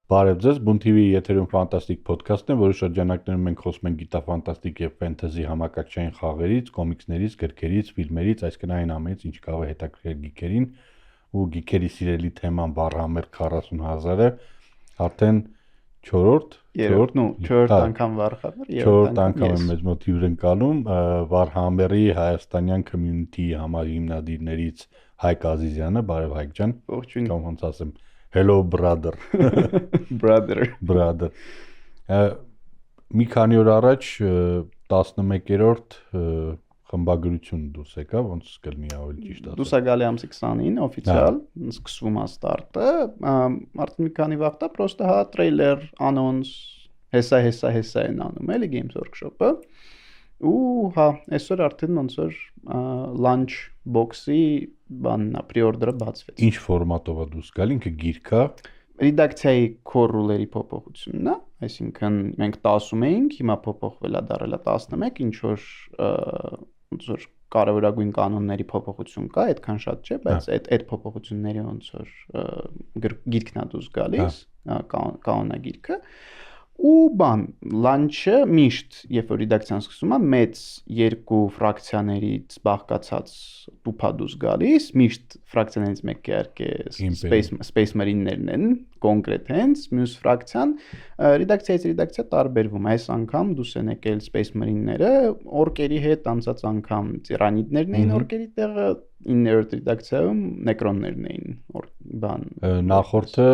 Բարև ձեզ, Բուն TV եթերում ֆանտաստիկ ոդքասթն է, որի շրջանակներում մենք խոսում ենք գիտաֆանտաստիկ եւ ֆենթեզի համակարգչային խաղերից, կոմիքսներից, գրքերից, ֆիլմերից, այսինքն այն ամենից, ինչ կարող է հետաքրքրել գիքերին ու գիքերի սիրելի թեման բառհամեր 40,000-ը արդեն 4-րդ անգամ Վարհամեր, 4-րդ անգամ եմ մեզ մոտ հյուրընկալում Վարհամերի հայաստանյան community համահիմնադիրներից Հայկ Ազիզյանը, բարև Հայկ ջան։ Ողջույն։ Կամ ոնց ասեմ, hello brother։ Brother։ Մի քանի օր առաջ 11-րդ խմբագրություն դուրս եկավ, ոնց կլինի ավելի ճիշտ ասած։ Դուրս է գալի ամսի 29 օֆիցիալ, սկսվում է ստարտը, արդեն մի քանի վաղ է, պրոստը հա տրեյլեր, անոնս, հեսա են անում, էլի Games Workshop-ը։ Ու հա, այսօր արդեն ոնց որ launch box-ի բանն է, pre-order-ը բացվեց։ Ինչ ֆորմատով է դուրս գալի, ինքը գիրք է։ Ռեդակցիայի քորուլերի փոփոխությունն է, այսինքն մենք 10-ում էինք, հիմա փոփոխվել է դարել է 11, ինչ որ ոնց որ կարևորագույն կանոնների փոփոխություն կա, այդքան շատ չէ, բայց այդ փոփոխությունների ոնց որ գիրքն է դուրս գալիս, կանոնա գիրքը։ Ու բան, լանչը միշտ, երբ որ ռեդակցիան սկսում է, մեծ երկու ֆրակցիաներից բաղկացած տուփա դուրս գալիս, միշտ ֆրակցիաներից մեկը իհարկե Space Marine-ներն են, կոնկրետ հենց, մյուս ֆրակցիան ռեդակցիայից ռեդակցիա տարբերվում է, այս անգամ դուրս են եկել Space Marine-ները, օրկերի հետ անցած անգամ տիրանիդներն էին օրկերի տեղը, 9-րդ ռեդակցիայում նեկրոններն էին, բան։ Նախորդը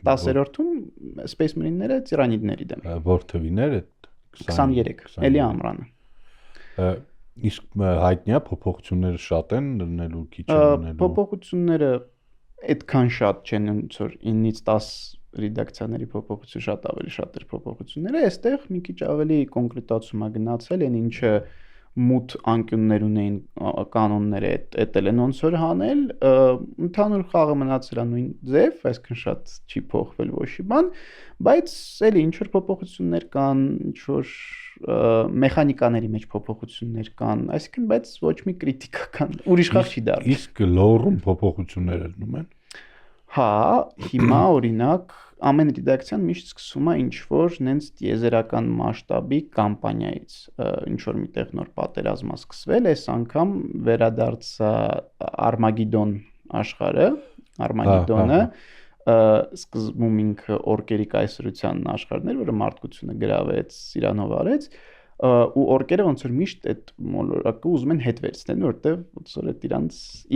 10-րդում Space Marine-ները տիրանիդների դեմ։ Որ թվիներ է 23, էլի ամռանը։ Իսկ հայտնի է փոփոխությունները շատ են դնելու քիչ անելու։ Փոփոխությունները այդքան շատ չեն, ոնց որ 9-ից 10 ռեդակցիաների փոփոխություն շատ ավելի շատ էր փոփոխությունները, այստեղ մի քիչ ավելի կոնկրետացում է գնացել, այն ինչը մութ անկյուններ ունեին կանոնները էտել են ոնց որ հանել, ընդհանուր խաղը մնացել է նույն ձև, այսինքն շատ չի փոխվել ոչի բան, բայց էլի ինչ որ փոփոխություններ կան, ինչ որ մեխանիկաների մեջ փոփոխություններ կան, այսինքն բայց ոչ մի կրիտիկական ուրիշ խաղ չի դառնում։ Իսկ լորում փոփոխություններ ելնում են։ Հա, հիմա օրինակ ամեն ռեդակցիան միշտ սկսում է ինչ որ նենց տիեզերական մասշտաբի կամպանիայից, ինչ որ միտեղ նոր պատերազմ է սկսվել, այս անգամ վերադարձա Armageddon աշխարհը, Armageddon-ը սկզբում ինքը օրկերի կայսրության աշխարհն էր, որը մարդկությունը գրավեց, Իրանով արեց, ու օրկերը ոնց որ միշտ այդ մոլորակը ուզում են հետ վերցնել, որտեվ ոնց որ այդ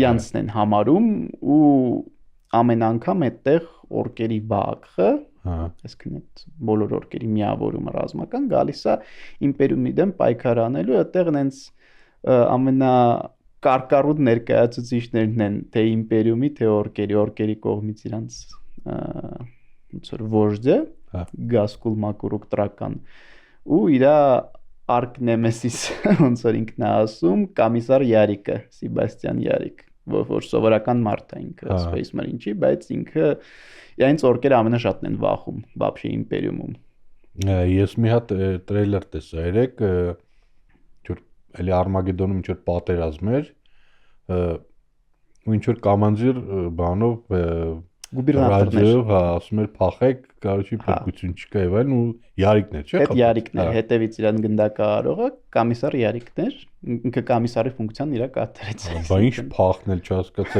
իրանցն են համարում ու ամեն անգամ այդտեղ օրկերի բախը, այսինքն այդ բոլոր օրկերի միավորումը ռազմական գալիս է իմպերիումի դեմ պայքար անելու, այդտեղ նենց ամենակարկառուտ ներկայացուցիչներն են թե իմպերիումի, թե օրկերի կողմից իրանց ոնց որ վոժդը, Գասկուլ Մակուրուկ տրական ու իր արկ նեմեսիս ոնց որ ինքն է ասում, կոմիսար Յարիկը, Սեբաստիան Յարիկ, որ սովորական մարդ է ինքը Space Marine չի, բայց ինքը իրենց օրկերը ամենաշատն են վախում բաբշե իմպերիումում։ Ես մի հատ տրեյլեր տեսա երեք, որ էլի Armageddon-ում ինչ որ պատերազմ էր, ու ինչ որ կամանձիր բանով գուբերնատորներ, ասում էր փախեք, կարողի փրկություն չկա եւ այլն ու Յարիկն էր, չէ՞։ Այդ Յարիկն էր, հետևից իրան գնդակահարողը կոմիսար Յարիկն էր, ինքը կոմիսարի ֆունկցիան իրա կատարեց։ Բա ինչ փախնել չհասկացա։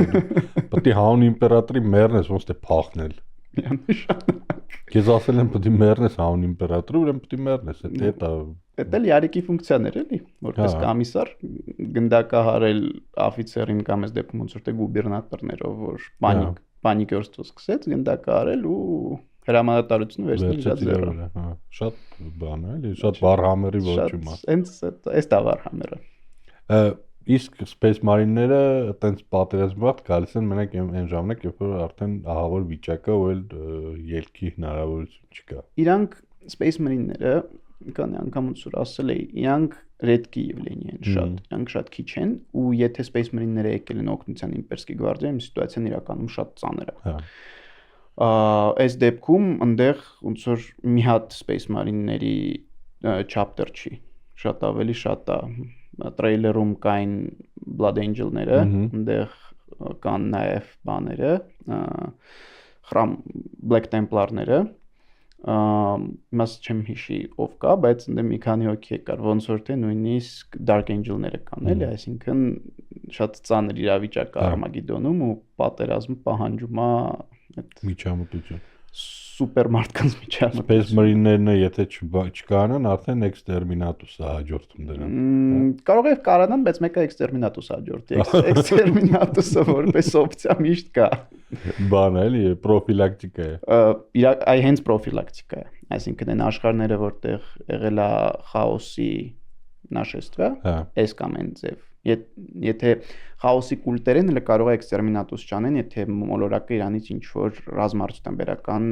Պետք է հանուն իմպերատրի մեռնես, ոնց թե փախնել։ Ես ասել եմ պետք է մեռնես հանուն իմպերատրի, ուրեմն պետք է մեռնես, Դա էլ Յարիկի ֆունկցիան էր, էլի, որպես կոմիսար գնդակահարել աֆիցերին կամ այս դեպքում ոնց որ թե գուբերնատորներով, որ պանիկորստով սկսեց գնդակահարել ու հրամանատարությունը վերցնել իր ձեռը։ Շատ բան է, էլի, շատ Վարհամերի ոչում է։ Հենց այս դա Վարհամերը։ Իսկ Space Marine-ները այտենց պատերազմات գալիս են մենակ այն ժամանակ, երբ որ արդեն ահավոր վիճակը ու էլ ելքի հնարավորություն չկա։ Իրանք Space Marine-ները կան անգամ ոնց որ ասել էի, իրանք ռեդկի Եվլենի են շատ, իրանք շատ քիչ են ու եթե Space Marine-ները եկել են օգնության իմպերսկի գվարդիայում, սիտուացիան իրականում շատ ծանր է։ Այս դեպքում այնտեղ ոնց որ մի հատ Space Marine-ների chapter չի, շատ ավելի շատ է։ Տրեյլերում կային Blood Angel-ները, այնտեղ կան նաև բաները, Խրամ Black Templar-ները մաս չեմ հիշի ով կա, բայց ընդ մի քանի հոգի եկար, ոնց որ թե նույնիսկ Dark Angel-ները կան, էլի, այսինքն շատ ծանր իրավիճակ է Armageddon-ում ու պատերազմը պահանջում է այդ միջամտություն սուպեր մարդկանց միջամտություն։ Space Marine-ներն եթե չկանան, արդեն Exterminatus-ը հաջորդում դրան։ Կարող է կարանան, բայց մեկը Exterminatus-ը հաջորդի։ Exterminatus-ը որպես օպցիա միշտ կա։ Բան էլի, պրոֆիլակտիկա է։ Այ հենց պրոֆիլակտիկա է։ Այսինքն այն աշխարհները, որտեղ եղել է խաոսի նաշեստվա, այս կամ այն ձև։ Եթե խաոսի կուլտերեն էլ կարող է Exterminatus չանեն, եթե մոլորակը իրանից ինչ որ ռազմարտությունաբերական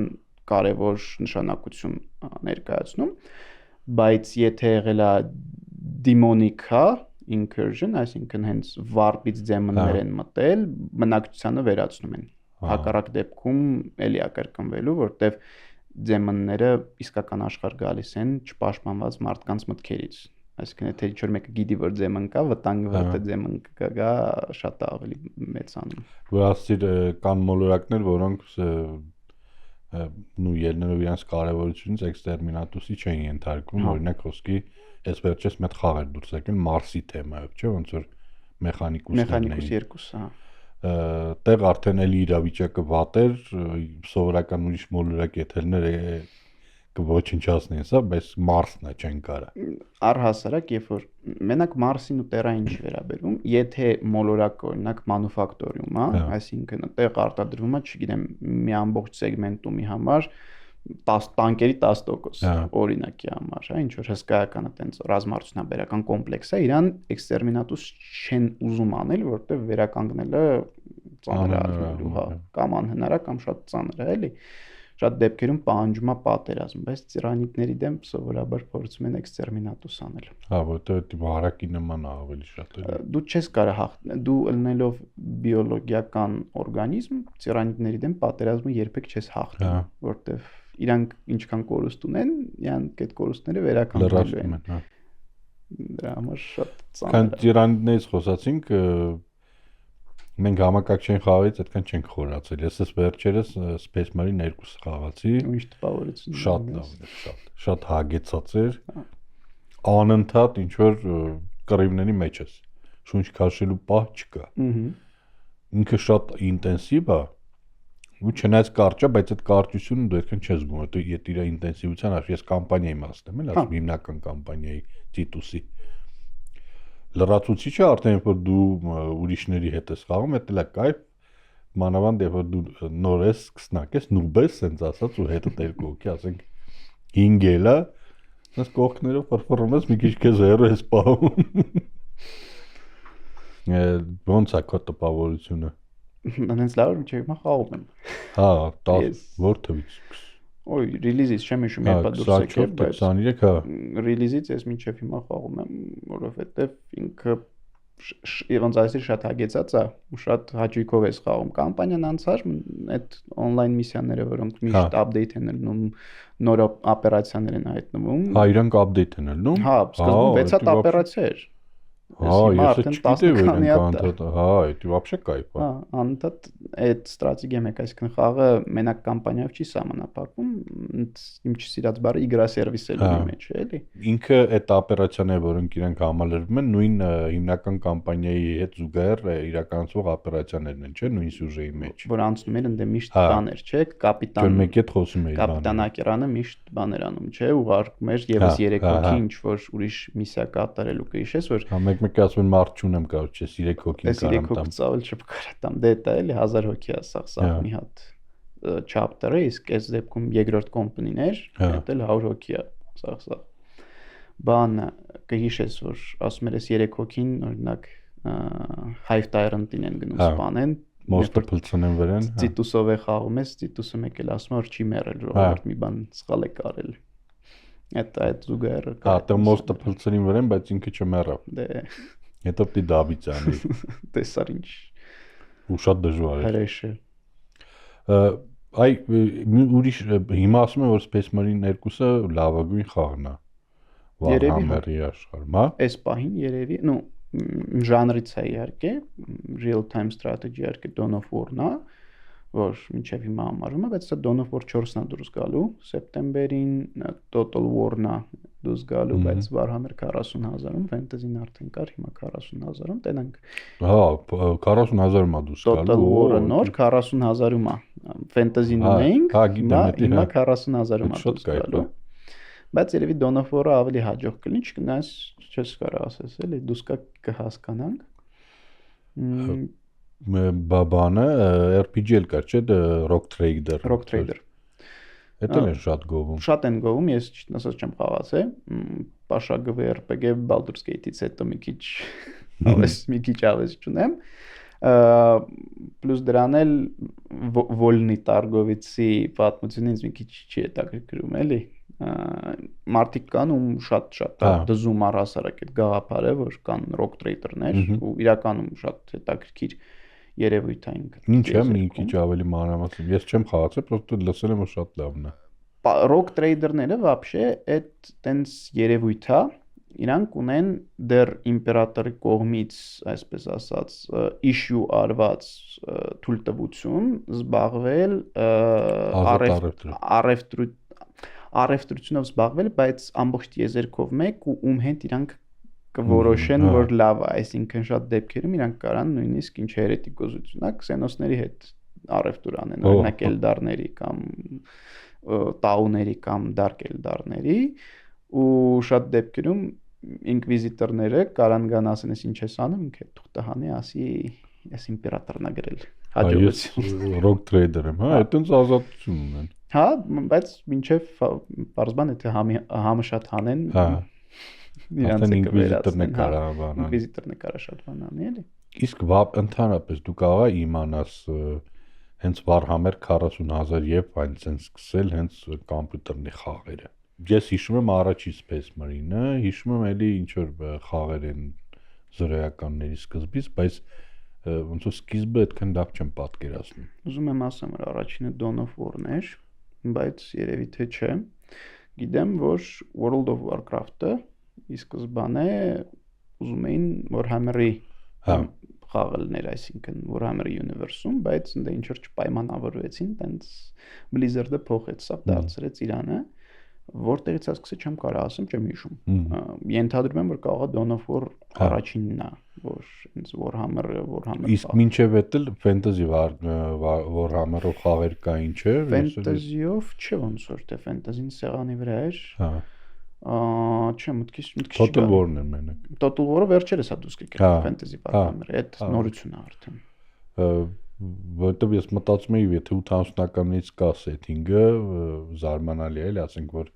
կարևոր նշանակություն ներկայացնում, բայց եթե եղել է demonic-ա incursion, այսինքն հենց վարպից դեմոններ են մտել, բնակչությանը վերացնում են։ Հակառակ դեպքում էլի է կրկնվելու, որտեվ դեմոնները իսկական աշխարհ գալիս են չպաշտպանված մարդկանց մտքերից։ Այսինքն եթե ինչ-որ մեկը գիտի, որ դեմոն կա, վտանգը որ դեմոն կգա, շատ ավելի մեծանում։ Վրաստիր կան մոլորակներ, որոնք նույն ելնելով իրենց կարևորությունից Exterminatus-ի չեն ենթարկվում, օրինակ խոսքի այս վերջերս մեծ խաղեր դուրս եկել Մարսի թեմայով, չէ՞, ոնց որ Մեխանիկուս 2, հա։ Տեղ արդեն էլի իրավիճակը վատ էր, սովորական ուրիշ մոլորակ եթերներ կոչնչացնեն, սա, բայց Մարսն է չեն կարա։ Առհասարակ, երբ որ մենակ Մարսին ու Տերային չի վերաբերում, եթե մոլորակը օրինակ մանուֆակտորիում է, այսինքն այդտեղ արտադրվում է, չգիտեմ, մի ամբողջ սեգմենտումի համար 10 տանկերի 10% օրինակի համար, հա, ինչ որ հսկայական այտենց ռազմարտությունաբերական կոմպլեքս է, իրան Exterminatus չեն ուզում անել, որտեղ վերականգնելը ծանր է արվելու, հա, կամ անհնար է, կամ շատ ծանր է, էլի։ Շատ դեպքերում պահանջում է պատերազմ, բայց տիրանիտների դեմ սովորաբար փորձում են Exterminatus անել։ Հա, որտեղ դիպ հարակի նման է ավելի շատ էլի։ Դու չես կարող դու ելնելով բիոլոգիական օրգանիզմ, տիրանիտների դեմ պատերազմը երբեք չես հաղթում, որտեղ իրանք ինչքան կորուստ ունեն, իրանք այդ կորուստները վերականգնելու են։ Դրա համար շատ ծանր է։ Քան տիրանիտներից խոսացինք, մենք համակարգչային խաղից այդքան չենք խորացել։ Ես վերջերս Space Marine 2 խաղացի։ Ինչ տպավորություն։ Շատ լավ էր, շատ հագեցած էր։ Անընդհատ ինչ որ կռիվների մեջ ես։ Շունչ քաշելու պահ չկա։ Ինքը շատ ինտենսիվ է։ Ու չնայած կարճ է, բայց այդ կարճությունը դու այդքան չես զգում, դու եթե իր ինտենսիվության արժի, ես կամպանիայի մասն եմ, ասում հիմնական կամպանիայի Titus-ի։ Լրացուցիչը արդեն որ դու ուրիշների հետ ես խաղում, դա էլ է կայֆ, մանավանդ երբ որ դու նոր ես սկսնակ ես, նուբ ես, ասենց ասած ու հետդ երկու հոգի, ասենք 5 էլ է, ես կողքներով ֆրֆռում ես, մի քիչ քեզ հեռու ես պահում։ Ոնց է քո տպավորությունը։ Անենց լավ որ չէ, հիմա խաղում եմ։ Հա, 10 որ թվից։ Ոյ, ռիլիզից չեմ հիշում, երբ դուրս եկել, բայց 23, հա։ Ռիլիզից ես մինչև հիմա խաղում եմ, որովհետև ինքը ոնց ասի շատ հագեցած է, ու շատ հաճույքով ես խաղում։ Կամպանիան անցար, այդ on-line միսիաները, որոնք միշտ update են ելնում, նոր օպերացիաներ են հայտնվում։ Հա, իրանք update են ելնում։ Հա, սկզբում 6 հատ օպերացիա էր։ Հա, ես չգիտեի որ անընդհատ, հա, դա вообще кайֆ է։ Հա, անընդհատ այդ ստրատեգիա մեկ, այսինքն խաղը մենակ կամպանիայով չի սահմանափակվում, իմ չսիրած բառը իգրա սերվիսելու մեջ է, էլի։ Ինքը այդ օպերացիաները, որոնք իրանք համալրվում են, նույն հիմնական կամպանիայի հետ զուգահեռ իրականացվող օպերացիաներն են, չէ՞, նույն սյուժեի մեջ։ Որ անցնում են ընդ միշտ բաներ, չէ՞, կապիտան։ Որ մեկի հետ խոսում էի բաներ։ Կապիտան Ակերանը միշտ բաներ անում, չէ՞, ուղարկում էր եւս 3 հոգի, ինչ որ ուրիշ միսիա կատարելու կհիշես, որ մեկ ասում են մարդ չունեմ, կարոջ, ես 3 հոգին կարամ տամ։ 3 հոգի ծավել չկարատամ, դե դա էլի 1000 հոգի է սա մի հատ chapter-ը, իսկ այս դեպքում երկրորդ կոմպանին էր, դա էլ 100 հոգի է սա։ Բանը կհիշես, որ ասում ես 3 հոգին, օրինակ Hive Tyrant-ին են գնում սպանեն, Մոստը փլցնեն վրան։ Titus-ով է խաղում ես, Titus-ը մեկ էլ ասում որ չի մեռել, ժողովուրդ մի բան սխալ է կարել։ Այդ զուգահեռը։ Հա, դա մոստը փլցրին վրան, բայց ինքը չմեռավ։ Դե Հետո պիտի դաբից անի։ Տեսար ինչ։ Ու շատ դժվար է։ Հրեշ է։ Այ ուրիշ հիմա ասում են որ Space Marine 2-ը լավագույն խաղն է։ Warhammer-ի աշխարհում, հա։ Այս պահին երևի, նո, ժանրից է իհարկե, real time strategy իհարկե Dawn of War-ն է, որ մինչև հիմա համարվում է, բայց դա Dawn of War 4-ն է դուրս գալու, սեպտեմբերին Total War-ն է դուրս գալու, բայց Warhammer 40,000-ում, Fantasy-ն արդեն կար, հիմա 40,000-ում, տենանք։ Հա, 40,000-ում է դուրս գալու։ Total War-ը նոր 40,000-ում է։ Fantasy-ն ունեինք, հիմա 40,000-ում է դուրս գալու։ Բայց երևի Dawn of War-ը ավելի հաջող կլինի, չգնաս, չես կարող ասես, էլի, դուս կհասկանանք։ Բաբանը RPG էլ կար, չէ՞, Rock Trader։ Դա էլ են շատ գովում։ Շատ են գովում, ես ճիշտ ասած չեմ խաղացել։ Պաշագվի RPG Baldur's Gate-ից հետո մի քիչ ավես չունեմ։ Պլյուս դրան էլ Վոլնի Տարգովիցի պատմությունը ինձ մի քիչ չի հետաքրքրում, էլի։ Մարդիկ կան ում շատ դզում առհասարակ այդ գաղափարը, որ կան Rock Trader-ներ ու իրականում շատ հետաքրքիր երևույթ է ինքը։ Ինչ է, մի քիչ ավելի մանրամասն։ Ես չեմ խաղացել, պրոստը լսել եմ, որ շատ լավն է։ Rock Trader-ները вообще այդ տենց երևույթ է, իրանք ունեն դեռ իմպերատորի կողմից, այսպես ասած, issue արված թույլտվություն զբաղվել առևտրությունով զբաղվել, բայց ամբողջ եզերքով մեկ ու ում հետ իրանք կորոշեն, որ լավ է, այսինքն շատ դեպքերում իրանք կարան նույնիսկ ինչ հերետիկոզություն է, քսենոսների հետ առևտուր անեն, օրինակ էլդարների կամ տաուների կամ դարկ էլդարների ու շատ դեպքերում ինկվիզիտորները կարան գան ասեն, ես ինչ ես անում, ինքը թուղթը հանի, ասի, ես իմպերատորն ա գրել, հաջողություն։ Rock Trader- եմ, հա, այդտենց ազատություն ունեն։ Հա, բայց մինչև պարզբան եթե համը շատ հանեն, իրանց է կվերացնեն, ինկվիզիտորն է կարա շատ բան անի, էլի։ Իսկ ընդհանրապես դու կարող ես իմանաս հենց Warhammer 40,000 եւ այլ sense սկսել հենց կոմպյուտերնի խաղերը։ Ես հիշում եմ առաջի Space Marine-ը, հիշում եմ էլի ինչ որ խաղեր են զրոյականների սկզբից, բայց ոնց որ սկիզբը այդքան լավ չեմ պատկերացնում։ Ուզում եմ ասեմ, որ առաջինը Dawn of War-ն էր, բայց երևի թե չէ։ Գիտեմ, որ World of Warcraft-ը ի սկզբանե ուզում էին Warhammer-ի խաղալներ, այսինքն Warhammer Universe-ում, բայց դե ինչ որ չպայմանավորվեցին, տենց Blizzard-ը փոխեց, սա դարձրեց Իրանը, որտեղից է սկսել չեմ կարող ասեմ, չեմ հիշում։ Ենթադրում եմ, որ կարող է Dawn of War առաջինն է, որ ինձ Warhammer-ը Իսկ մինչև էդ էլ Fantasy Warhammer-ով խաղեր կային, չէ՞։ Fantasy-ով չէ ոնց որ թե Fantasy-ն սեղանի վրա էր։ Հա։ Չէ, մտքից Total War-ն է մենակ։ Total War-ը վերջերս է դուրս եկել Fantasy Warhammer-ը, այդ նորությունն է արդեն։ Որտեւ ես մտածում եի, եթե 80-ականներից կա setting-ը, զարմանալի է, էլի, ասենք որ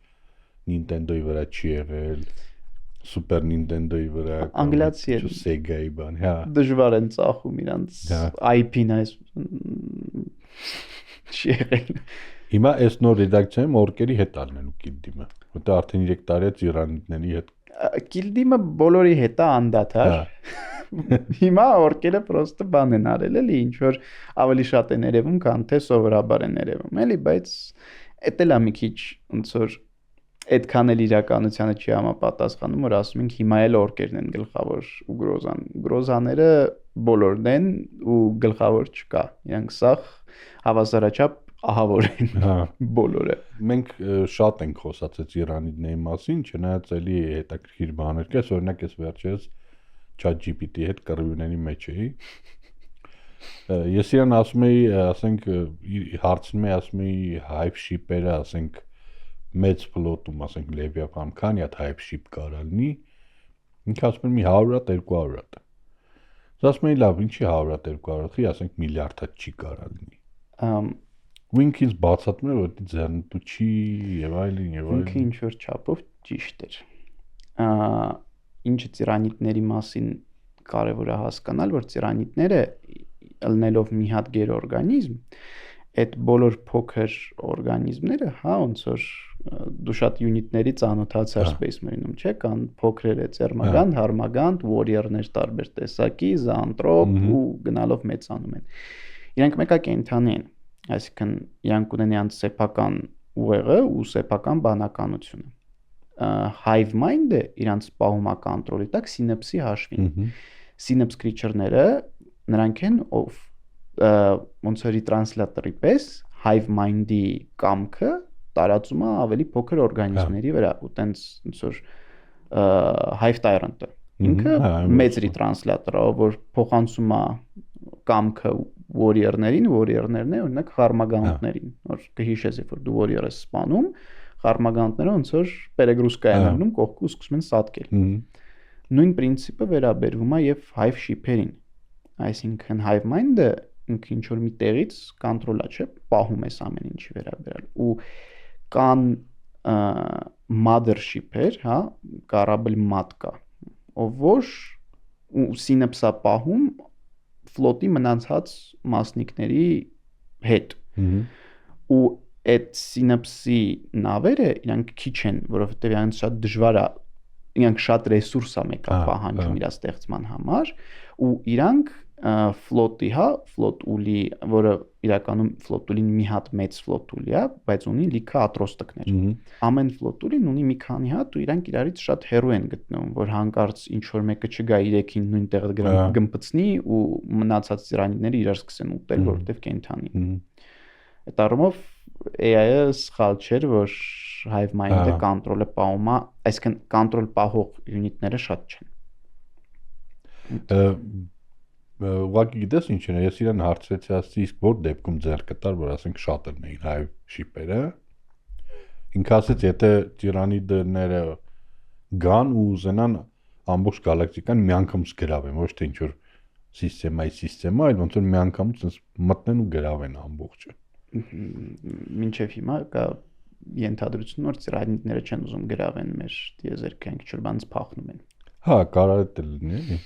Nintendo-ի վրա չի եղել, Super Nintendo-ի վրա, անգլիացի է, Sega-ի բան, հա։ Դժվար են ծախում իրանց IP-ն այս չի եղել։ Հիմա այս նոր ռեդակցիայում օրկերի հետ ալնելու Guild-ը, որտեղ արդեն 3 տարի է Տիրանիտների հետ։ Guild-ը բոլորի հետ է անդադար։ Հիմա օրկերը պրոստը բան են արել, էլի, ինչ որ ավելի շատ են երևում, քան թե սովորաբար են երևում, էլի, բայց էդ էլ է մի քիչ ոնց որ այդքան էլ իրականությանը չի համապատասխանում, որ ասում ենք հիմա էլ օրկերն են գլխավոր ու գրոզաները բոլորն են ու գլխավոր չկա։ Իրանք սա հավասարաչափ ահավոր են բոլորը։ Մենք շատ ենք խոսացած Իրանիդների մասին, չնայած էլի հետաքրքիր բաներ կա, օրինակ ես վերջերս ChatGPT-ի հետ կռվիների մեջ էի։ Ես իրան ասում էի, ասենք հարցնում էի, ասում էի hype ship-երը, ասենք մեծ ֆլոտում, ասենք Leviathan, քանի հատ hype ship կարա լինի։ Ինքը ասում է մի 100 հատ, 200 հատ։ Ես ասում էի, լավ, ինչի 100 հատ, 200 հատ, ասենք միլիարդ հատ չի կարա լինի։ Ինքից բացատրում է, որ դա ձեռնտու չի եւ այլն եւ այլն։ Ինքը ինչ որ չափով ճիշտ էր։ Ինչը տիրանիտների մասին կարևոր է հասկանալ, որ տիրանիտները ելնելով մի հատ գերօրգանիզմ, այդ բոլոր փոքր օրգանիզմները, հա, ոնց որ դու շատ յունիտների ծանոթացար Space Marine-ում, չէ՞, կան փոքրերը ծերմագանդ, հարմագանդ, warrior-ներ տարբեր տեսակի, զանտրոպ ու գնալով մեծանում են։ Իրանք մեկա կենթանի են, այսինքն իրանք ունեն իրենց սեփական ուղեղը ու սեփական բանականությունը։ Hive mind-ը իրանց պահում է կոնտրոլի տակ Synapse-ի հաշվին։ Synapse creature-ները նրանք են, ով ոնց որ տրանսլատորի պես hive mind-ի կամքը տարածում է ավելի փոքր օրգանիզմների վրա ու տենց ոնց որ hive tyrant-ը ինքը մեծ տրանսլատոր է որ փոխանցում է կամքը warrior-ներին warrior-ներն է օրինակ խառմագանութներին որ կհիշես երբ որ դու warrior ես սպանում խառմագանութները ոնց որ պերեգրուսկա են անում կողքով սկսում են սատկել նույն պրինցիպը վերաբերվում է եւ hive ship-երին այսինքն hive mind-ը ինքը ինչ որ մի տեղից կոնտրոլա չէ պահում ես ամեն ինչի վերաբերալ ու կան mothership-եր հա կառաբլ մատկա ով որ ու synapse-ա պահում ֆլոտի մնացած մասնիկների հետ ու այդ synapse-ի նավերը իրանք քիչ են որովհետեւ իրանք շատ դժվար է իրանք շատ ռեսուրս է մեկը պահանջում իր ստեղծման համար ու իրանք ֆլոտի հա ֆլոտ ուլի որը իրականում ֆլոտ ուլին մի հատ մեծ ֆլոտ ուլի է բայց ունի լիքը ատրոստիկներ ամեն ֆլոտ ուլին ունի մի քանի հատ ու իրանք իրարից շատ հեռու են գտնվում որ հանկարծ ինչ որ մեկը չգա իրեքին նույն տեղը գմպցնի ու մնացած ծիրանիները իրար սկսեն ուտել որովհետև կենթանի այդ առումով AI-ը սխալ չէր որ hive mind-ը կոնտրոլը պահում է այսինքն կոնտրոլ պահող յունիտները շատ չեն ուղղակի գիտես ինչ է ես իրան հարցրեցի ասի իսկ որ դեպքում ձեռք կտար որ ասենք շատերն էին hive ship-երը ինքը ասեց եթե տիրանիդները գան ու ուզենան ամբողջ գալակտիկան միանգամից գրավեն ոչ թե ինչ որ սիստեմա այլ ոնց որ միանգամից մտնեն ու գրավեն ամբողջը մինչև հիմա կա ենթադրություն որ տիրանիդները չեն ուզում գրավեն մեր դիեզերքը ինչ որ բանից փախնում են հա կարող է լինի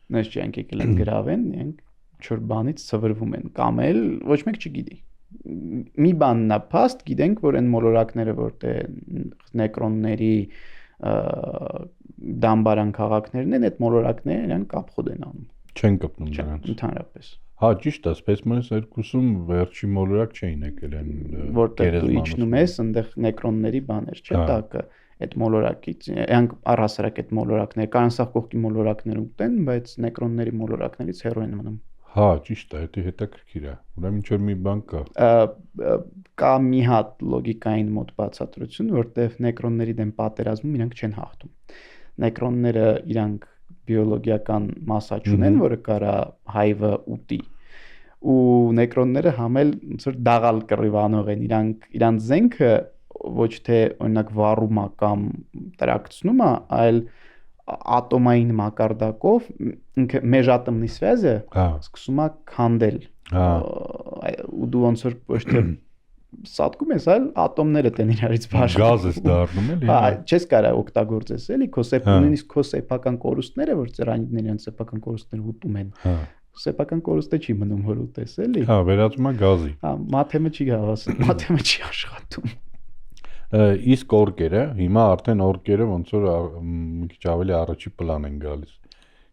նույնիսկ չենք եկել են գրավեն, իրենք ինչ-որ բանից ցվրվում են, կամ էլ ոչ մեկ չգիտի։ Մի բանն է փաստ, գիտենք, որ այն մոլորակները, որտեղ նեկրոնների դամբարան քաղաքներն են, այդ մոլորակները իրենք կապխոդ են անում։ Չեն կպնում դրանց։ Ընդհանրապես։ Հա, ճիշտ է, Space 2-ում վերջի մոլորակ չէին եկել են որտեղ դու իջնում ես, այնտեղ նեկրոնների բաներ, չէ՞ տակը։ Այդ մոլորակից իրանք առհասարակ այդ մոլորակները կան սա կողքի մոլորակներ ուտեն, բայց նեկրոնների մոլորակներից հեռու են մնում։ Հա, ճիշտ է, դա հետաքրքիր է։ Ուրեմն ինչ որ մի բան կա։ Կա մի հատ լոգիկային մոտ բացատրություն, որտեղ նեկրոնների դեմ պատերազմում իրանք չեն հաղթում։ Նեկրոնները իրանք բիոլոգիական մասա չունեն, որը կարա hive-ը ուտի։ Ու նեկրոնները համել ոնց որ դաղալ կռիվանող են, իրանք զենքը ոչ թե օրինակ վառում է կամ տրակցնում է, այլ ատոմային մակարդակով ինքը մեժատոմնի սվեզը սկսում է քանդել։ Ու դու ոնց որ ոչ թե սատկում ես, այլ ատոմները տեն իրարից բաժանում։ Գազ ես դառնում էլի։ Հա, չես կարող օգտագործես էլի, նույնիսկ քո սեփական կորուստները, որ ծերանիդները իրենց սեփական կորուստները ուտում են։ Հա սեփական կորուստը չի մնում որ ուտես էլի։ Հա, վերածում է գազի։ Հա, մաթեմը չի հավասար, մաթեմը չի աշխատում։ Իսկ օրկերը, հիմա արդեն օրկերը ոնց որ մի քիչ ավելի առաջի պլան են գալիս։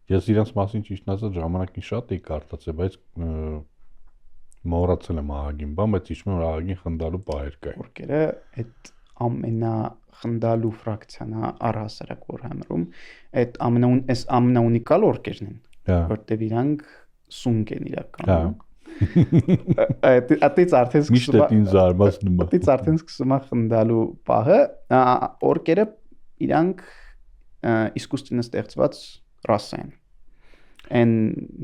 Ես իրենց մասին ճիշտ ասած ժամանակին շատ էի կարդացել, բայց մոռացել եմ ահագին բան, բայց իշխում եմ ահագին խնդալու պահեր կային։ Օրկերը այդ ամենախնդալու ֆրակցիան է առհասարակ Warhammer-ում, այդ ամենաունիկալ օրկերն են, որտեղ իրանք սունկ են իրականում։ Այդից արդեն սկսում է խնդալու պահը օրկերը իրանք իսկույնը ստեղծված ռասա են այն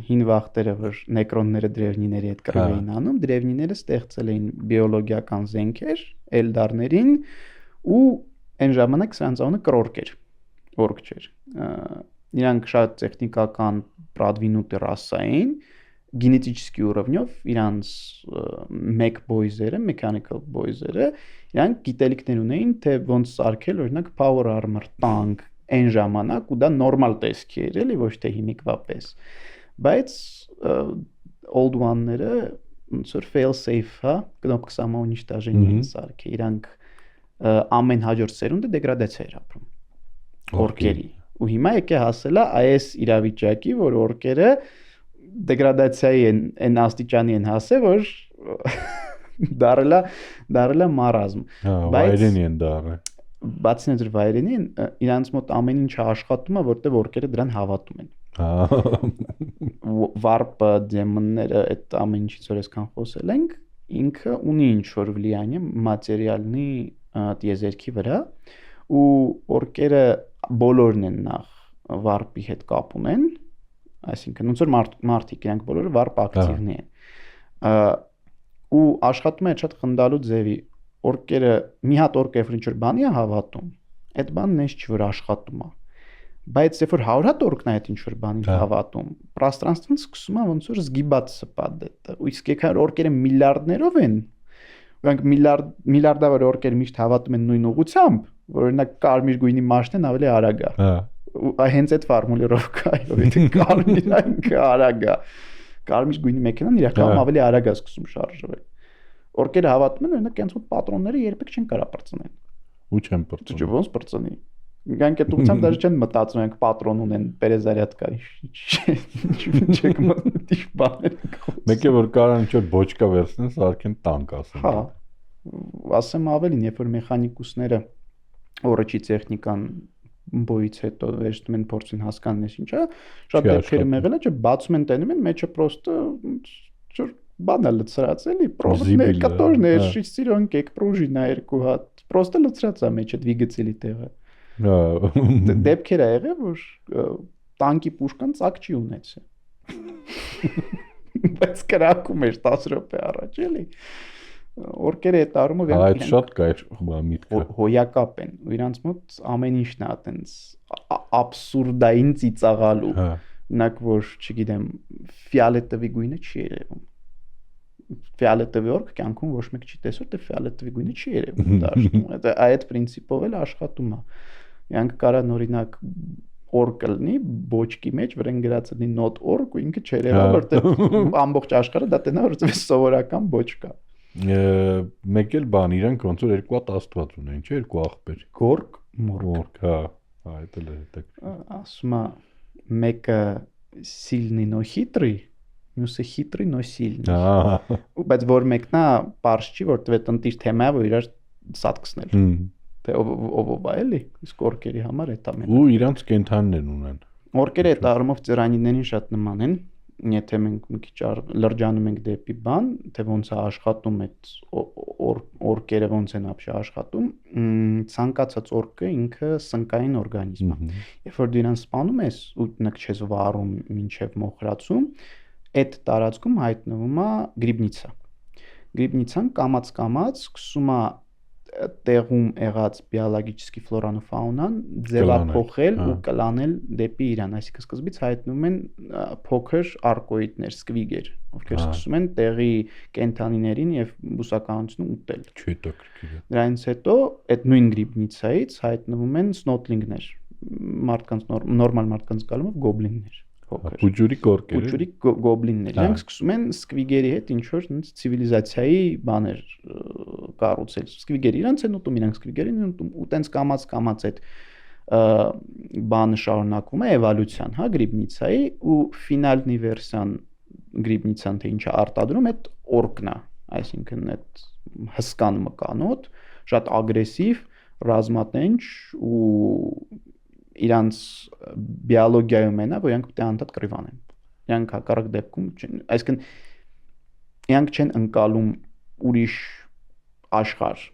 հին վախտերը որ նեկրոնները դրևնիների հետ կռիվ էին անում դրևնիները ստեղծել էին բիոլոգիական զենքեր էլդարներին ու այն ժամանակ սրանց անունը կրորկ չէր իրանք շատ տեխնիկական պրադվինուտի ռասա էին գենետիկի ուռովնյով իրանց մեկ բոյզերը, mechanical բոյզերը, իրանք գիտելիքներ ունեին, թե ոնց սարքել, օրինակ power armor, tank, այն ժամանակ ու դա նորմալ տեսքի էր, էլի ոչ թե հիմիկվա պես։ Բայց old one-ները ոնց որ fail safe, հա, կնոպ самоуничтожение են սարքել, իրանք ամեն հաջորդ սերունդը դեգրադացիա էր ապրում օրկերի։ Ու հիմա եկե հասել է այս իրավիճակի, որ օրկերը դեգրադացիայի են աստիճանի են հասել, որ դարելա մարազմ։ Վայրենի են դարը։ Բացի նոր վայրենի, իրանց մոտ ամեն ինչ աշխատում է, որտեղ օրկերը դրան հավատում են։ Վարպը, դեմոնները, այդ ամեն ինչից որ այսքան խոսել ենք, ինքը ունի ինչ-որ վլիանիե մատերիալնի տիեզերքի վրա ու օրկերը բոլորն են նախ վարպի հետ կապ ունեն, այսինքն ոնց որ մարդիկ իրանք բոլորը վարպ ակտիվնի են ու աշխատում է շատ խնդալու ձևի օրկերը մի հատ օրկ երբ ինչ-որ բանի է հավատում, այդ բանն էս չի որ աշխատում է բայց երբ որ 100 հատ օրկն է այդ ինչ-որ բանի հավատում, пространствն սկսում է ոնց որ զգիբացը падает։ Ու իսկ եկար օրկերը միլիարդներով են, ուրանք միլիարդավոր օրկեր միշտ հավատում են նույն ուղղությամբ, որ օրինակ կարմիր գույնի մաշնեն ավելի արագ է։ Ու հենց այդ ֆորմուլերով կա, եթե կարմիրը արագ է։ Կարմիր գույնի մեքենան իրականում ավելի արագ է սկսում շարժվել։ Օրկերը հավատում են, օրինակ այնց մոտ պատրոնները երբեք չեն կարա բրծնել։ Ու չեն բրծում։ Չէ, ոնց բրծնի։ Գանք այդ ուղղությամբ դաժե չեն մտածում ենք պատրոն ունեն պերեզարյատկա չեք մտի բաներ մեկ է որ կարան ինչ-որ բոճկա վերցնեն սարքեն տանկ ասեմ հա ասեմ ավելին երբ որ մեխանիկուսները օրիչի տեխնիկան բոյից հետո վերջնում են փորձին հասկանեն ես ինչա շատ դեպքերում եղել է չէ բացում են տենում են մեջը պրոստը չոր բան է լցրած էլի պրոստը կտորներ շիստիրոն կեք պրուժինա երկու հատ պրոստը լցրած է մեջը դվիգացելի տեղը դեպքեր ա եղել որ տանկի պուշկան ծակ չի ունեցել բայց կրակում էր 10 րոպե առաջ էլի օրկերը այդ առումով այդ շատ կայր միտքը հոյակապ են ու իրանց մոտ ամեն ինչն է այտենց աբսուրդային ծիծաղալու նակ որ չգիտեմ ֆիալետովի գույնը չի երևում ֆիալետովի օրկ կյանքում ոչ մեկ չի տեսել թե ֆիալետովի գույնը չի երևում դաշտում այդ պրինցիպով էլ աշխատում է Իրանք կարան օրինակ օրկ լինի բոճկի մեջ վրան գրած լինի նոտ օրկ ու ինքը չերևա որտեղ ամբողջ աշխարհը դա տենա որ սովորական բոճկա մեկ էլ բան իրանք ոնց որ երկու հատ աստված ունեն չէ երկու աղբեր գորգ մորկ հա այդ էլ է հետաքրքիր ասում է մեկը սիլնի նո խիտրի մյուսը խիտրի նո սիլնի բայց որ մեկն է པարզ չի որտեղ տնտիր թեմա է որ իրար սատկսնել թե ով էլի իսկ օրկերի համար է դա մենակ ու իրանց կենթանիներ ունեն օրկերը այդ առումով ծիրանիներին շատ նման են եթե մենք մի քիչ լրջանում ենք դեպի բան թե ոնց է աշխատում այդ օրկերը ոնց են ապշի աշխատում ցանկացած օրկը ինքը սնկային օրգանիզմ է երբ որ դու իրան սպանում ես ու նկ չես վառում մինչև մոխրացում այդ տարածքում հայտնվում է գրիբնիցան կամած սկսում է տեղում եղած բիոլոգիչի ֆլորան ու ֆաունան ձևափոխել ու կլանել դեպի իրան, այսինքն սկզբից հայտնվում են փոքր արկոիդներ, սկվիգեր, ովքեր սկսում են տեղի կենթանիներին եւ բուսականությունն ուտել։ Չհետաքրքիր է։ Դրանից հետո այդ նույն գրիբնիցայից հայտնվում են սնոթլինգներ, մարդկանց նորմալ մարդկանց կալումով գոբլիններ։ Փուջուրի կորկեր։ Փուջուրի գոբլիններ։ Նրանք սկսում են սկվիգերի հետ ինչ որ ցիվիլիզացիայի բաներ կառուցել։ Սկվիգերը իրանց են ուտում, իրանք սկվիգերին են ուտում, ու տենց կամած այդ բանը շարունակվում է էվոլյուցիան, հա, գրիբնիցայի ու ֆինալնի վերսիան գրիբնիցան թե ինչա արտադրում այդ օրկն է, այսինքն այդ հսկան մկանոտ, շատ ագրեսիվ, ռազմատենչ ու իրանց բիոլոգիայում են, որ իրանք պետք է անդադ կռիվ անեն։ Իրանք հակառակ դեպքում, այսինքն իրանք չեն ընկալում ուրիշ աշխարհ։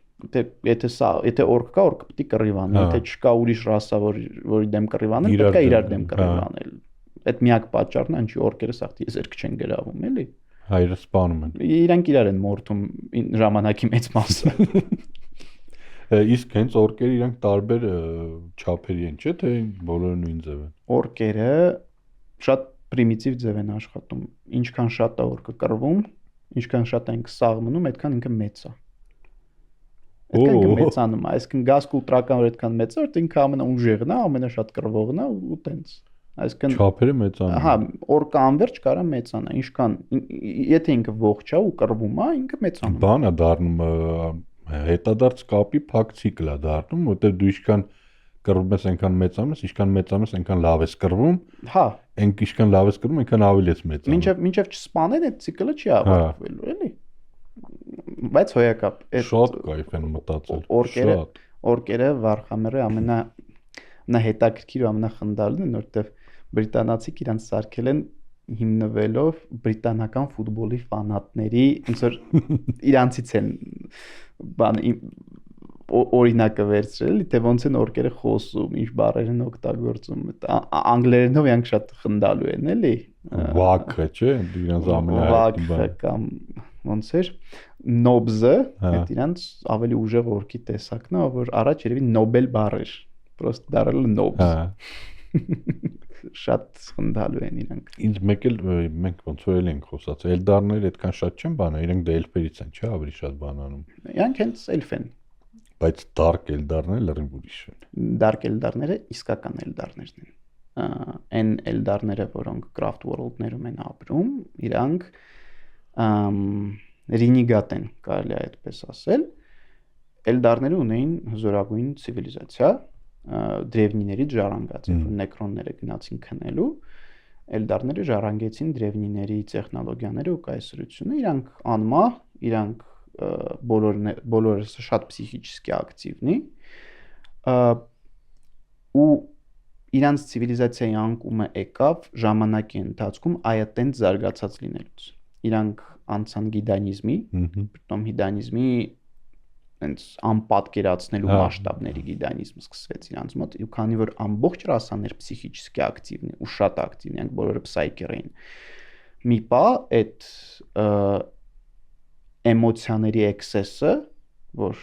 Եթե օրկ կա, օրկը պետք է կռիվ անի, եթե չկա ուրիշ ռասա, որի դեմ կռիվ անել, պետք է իրար դեմ կռիվ անել։ Այդ միակ պատճառն է, ինչի օրկերը սաղ եզերք չեն գրավում, էլի։ Հայերը սպանում են։ Իրանք իրար են մորթում ժամանակի մեծ մասը։ Իսկ հենց օրկերը իրանք տարբեր չափերի են, չէ՞, թե բոլորը նույն ձև են։ Օրկերը շատ պրիմիտիվ ձև են աշխատում։ Ինչքան շատ է օրկը կռվում, ինչքան շատ է ինքը սաղմնում, այդքան ինքը մեծ է։ Այդքան ինքը մեծանում է, այսինքն գազ կուլտրական որ այդքան մեծ է, որ ինքը ամենաուժեղն է, ամենաշատ կռվողն է ու տենց։ Այսինքն չափերը մեծանում։ Հա, օրկը անverջ կարա մեծանա, ինչքան եթե ինքը ողջ է ու կռվում է, ինքը մեծանում։ Բան է դառնում հետադարձ կապի փակ ցիկլ է դառնում, որտեղ դու ինչքան կռվում ես, այնքան մեծանում ես, ինչքան մեծանում ես, այնքան լավ ես կռվում։ Հա, ինչքան լավ ես կռվում, այնքան ավելի ես մեծանում։ Մինչև չսպանեն այդ ցիկլը չի ավարտվելու, էլի։ Բայց հոյակապ, շատ կայֆ են մտածել։ Օրկերը վարխամերը ամենահետաքրքիր ու ամենախնդալն են, որտեղ բրիտանացիք իրանց սարքել են հիմնվելով բրիտանական ֆուտբոլի ֆանատների ոնց որ իրանցից են բան օրինակը վերցրել, թե ոնց են օրկերը խոսում, ինչ բառեր են օգտագործում, անգլերենով իրանք շատ խնդալու են, էլի։ Վակը, չէ՞, իրանց ամենահայտնի բանը։ Կամ ոնց էր, նոբզը, այդ իրանց ավելի ուժեղ օրկի տեսակն է, որ առաջ երևի նոբել բառ էր, պրոստը դարել նոբզ։ Շատ խնդալու են իրանք։ Ինձ մեկ էլ մենք ոնց որ էլ ենք խոսացել, էլդարները այդքան շատ չեն բանը, իրենք դե էլֆերից են, չէ՞, ավելի շատ բան անում։ Իրանք հենց էլֆ են։ Բայց դարկ էլդարները լրիվ ուրիշ են։ Դարկ էլդարները իսկական էլդարներն են։ Այն էլդարները, որոնք Craft World-ներում են ապրում, իրանք ռինիգատ են, կարելի է այդպես ասել։ Էլդարները ունեին հզորագույն ցիվիլիզացիա, դրևնիներից ժառանգած, երբ որ նեկրոնները գնացին քնելու, էլդարները ժառանգեցին դրևնիների տեխնոլոգիաները ու կայսրությունը, իրանք անմահ, իրանք բոլորս շատ պսիխիկիսկի ակտիվնի ու իրանց ցիվիլիզացիայի անկումը եկավ ժամանակի ընթացքում այտենց զարգացած լինելուց։ Իրանք անցան գիդանիզմի, պրիտոմ հիդանիզմի այնց անպատկերացնելու մասշտաբների գիդանիզմ սկսվեց իրանց մոտ, ու քանի որ ամբողջ ռասաներ պսիխիկիսկի ակտիվն ու շատ ակտիվն են, բոլորը պսայքեր էին։ Մի պա այդ էմոցիաների էքսեսը, որ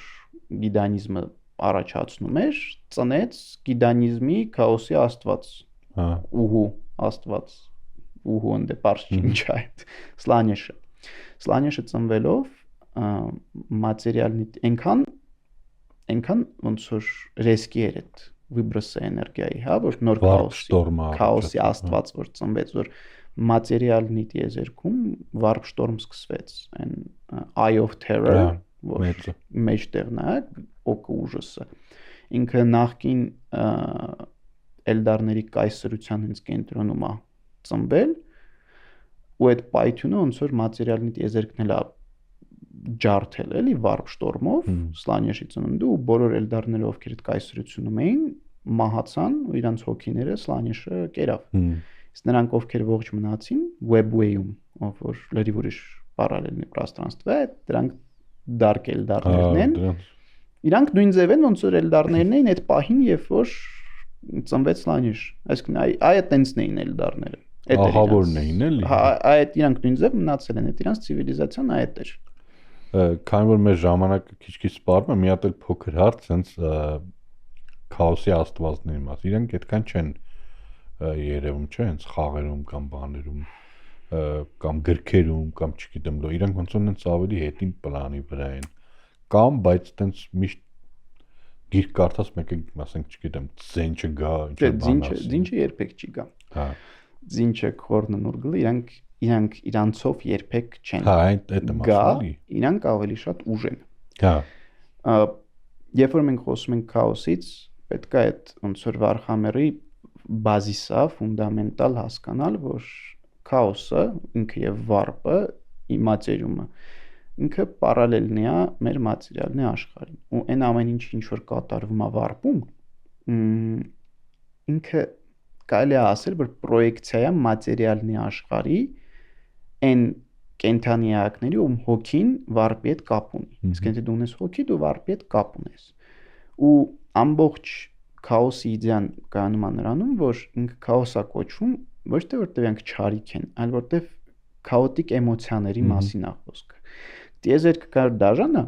գիդանիզմը առաջացնում էր, ծնեց գիդանիզմի քաոսի աստված։ Ուհու աստված, ուհու ընդ պարզ ինչ է այդ Սլանեշը։ Սլանեշը ծնվելով մատերիալնի այնքան ոնց որ ռեսկի էր այդ վիբրոսը էներգիայի, հա, որ նոր քաոսի աստված որ ծնվեց, որ մատերիալնի տիեզերքում վարպ շտորմ սկսվեց, այն Eye of Terror, որ մեջտեղն է, օկը ուժսը։ Ինքը նախքին էլդարների կայսրության հենց կենտրոնում է ծնվել, ու այդ պայթյունը ոնց որ մատերիալնի տիեզերքն էլ ջարդել էլի վարպ շտորմով, Սլանեշի ծնունդը, ու բոլոր էլդարները, ովքեր այդ կայսրությունում էին, մահացան ու իրանց հոգիները Սլանեշը կերավ։ Իսկ նրանք, ովքեր ողջ մնացին, Webway-ում, ով որ լրիվ ուրիշ պարալելնի պրաստրանստվա է, դրանք դարկ էլդարներն են։ Իրանք նույն ձև են, ոնց որ էլդարներն էին այդ պահին, երբ որ ծնվեց Սլանեշ։ Այսինքն այդ տենցն էին էլդարները։ Ահավորն էին, էլի։ Հա, այդ իրանք նույն ձև մնացել են, այդ իրանց ցիվիլիզացիան այդ էր։ Քանի որ մեր ժամանակը քիչ-քիչ սպառում է, մի հատ էլ փոքր հարց, հենց քաոսի աստվածների մաս։ Իրանք այդքան չեն երևում, չէ՞, հենց խաղերում կամ բաներում կամ գրքերում կամ չգիտեմ, իրանք ոնց որ հենց ավելի հետին պլանի վրա են։ Կամ բայց տենց միշտ գիրք կարդաս մեկը, ասենք, չգիտեմ, զենչը գա, ինչ բան ասի։ Զենչը երբեք չի գա։ Հա։ Զենչը քորնն ուրգլի, իրանք իրանցով երբեք չեն։ Հա, այդ եմ ասում։ Իրանք ավելի շատ ուժ են։ Հա։ Երբ որ մենք խոսում ենք քաոսից, պետք է այդ ոնց որ Վարխամերի բազիսա, ֆունդամենտալ հասկանալ, որ քաոսը ինքը եւ վարպը, մատերիումը, ինքը պարալելն է մեր մատերիալնի աշխարհին։ Ու այն ամեն ինչ որ կատարվում է վարպում, ինքը կարելի է ասել, որ պրոյեկցիա է մատերիալնի աշխարհի այն կենթանիակների ում հոգին վարպի հետ կապ ունի։ Իսկ եթե դու ունես հոգի, դու վարպի հետ կապ ունես։ Ու ամբողջ քաոսի իդեան կայանում է նրանում, որ ինքը քաոսա կոչվում ոչ թե որտեղ ինքը չարիք են, այլ որտեղ քաոտիկ էմոցիաների մասին է խոսքը։ Տիեզերքը կար դաժանը,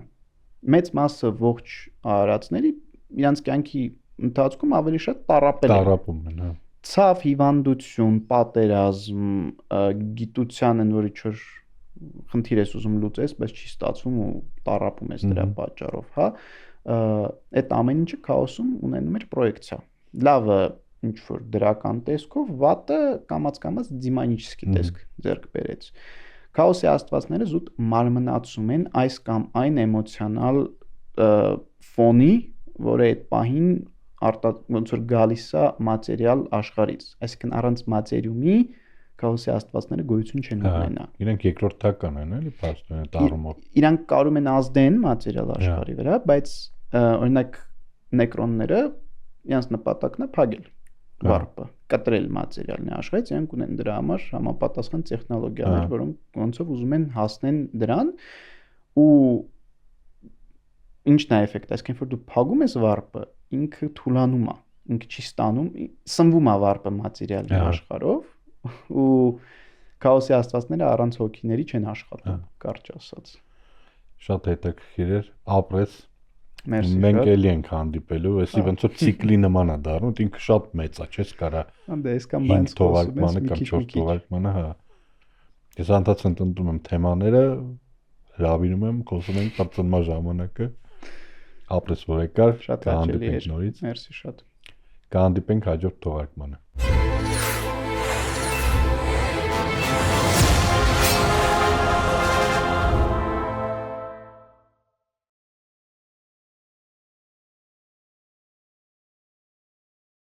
մեծ մասը ողջ արարածների իրանց կյանքի ընթացքում ավելի շատ տառապում են, հա։ Ցավ, հիվանդություն, պատերազմ, գիտության են, որ ինչ-որ խնդիր ես ուզում լուծես, բայց չի ստացվում ու տառապում ես դրա պատճառով, հա։ Այդ ամեն ինչը քաոսում ունենում էր պրոյեկցիա։ Լավը ինչ որ դրական տեսքով, վատը կամաց-կամաց դիմանիչսկի տեսք ձեռք բերեց։ Քաոսի աստվածները զուտ մարմնացում են այս կամ այն էմոցիոնալ ֆոնի, որը այդ պահին ոնց որ գալիս է մատերիալ աշխարհից։ Այսինքն առանց մատերիումի քաոսի աստվածները գոյություն չեն ունենա։ Իրենք երկրորդական են, էլի, փաստորեն այդ առումով։ Իրանք կարում են ազդեն մատերիալ աշխարհի վրա, բայց օրինակ նեկրոնները իրանց նպատակն է փակել։ վարպը, կտրել մատերիալն է աշխարհից, իրենք ունեն դրա համար համապատասխան տեխնոլոգիաներ, որոնք ոնցով ուզում են հասնեն դրան ու ինչն է էֆեկտը, այսինքն որ դու փակում ես վարպը, ինքը թուլանում է, ինքը չի ստանում, սնվում է վարպը մատերիալի աշխարհով ու քաոսի աստվածները առանց հոգիների չեն աշխատում, կարճ ասած։ Շատ հետաքրքիր էր, ապրես։ Մերսի։ Մենք էլի ենք հանդիպելու, էսի ոնց որ ցիկլի նման է դառնում, ինքը շատ մեծ է, չես կարա։ Անդե այսքան բան թողարկմանը կամ 4 թողարկմանը, հա։ Ես անդաց ընտրում եմ թեմաները, հրավիրում եմ, խոսում ենք պատմա ժամանակը։ Ապրես որ եկար, շատ հաճելի էր։ Մերսի շատ։ Կհանդիպենք հաջորդ թողարկմանը։